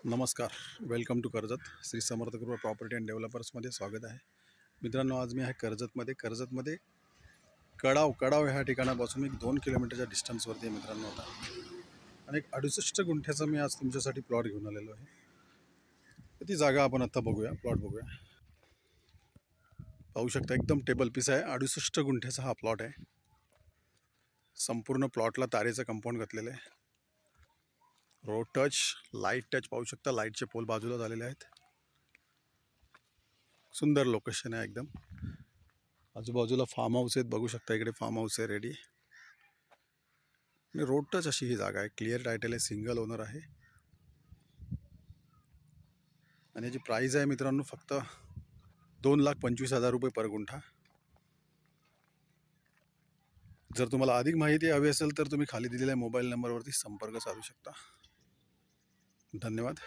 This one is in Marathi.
नमस्कार. Welcome to Karjat. Shri Samarth Kripa property and डेव्हलपर्समध्ये स्वागत आहे. मित्रांनो, आज मी आहे कर्जतमध्ये कडाव ह्या ठिकाणापासून एक 2 किलोमीटरच्या डिस्टन्सवरती आहे मित्रांनो. आता आणि एक 68 गुंठ्याचा मी आज तुमच्यासाठी प्लॉट घेऊन आलेलो आहे. तर ती जागा आपण आता बघूया, प्लॉट बघूया. पाहू शकता, एकदम टेबल पीस आहे. 68 गुंठ्याचा हा प्लॉट आहे. संपूर्ण प्लॉटला तारेचं कंपाऊंड घातलेलं आहे. रोड टच, लाईट टच पाहू शकता. लाईटचे पोल बाजूला झालेले आहेत. सुंदर लोकेशन आहे एकदम. आजूबाजूला फार्म हाऊस आहेत, बघू शकता. इकडे फार्म हाऊस आहे रेडी. आणि रोड टच अशी ही जागा आहे. क्लिअर टायटल आहे, सिंगल ओनर आहे. आणि याची प्राईस आहे मित्रांनो फक्त 2,25,000 रुपये पर गुंठा. जर तुम्हाला अधिक माहिती हवी असेल तर तुम्ही खाली दिलेल्या मोबाईल नंबरवरती संपर्क साधू शकता. धन्यवाद.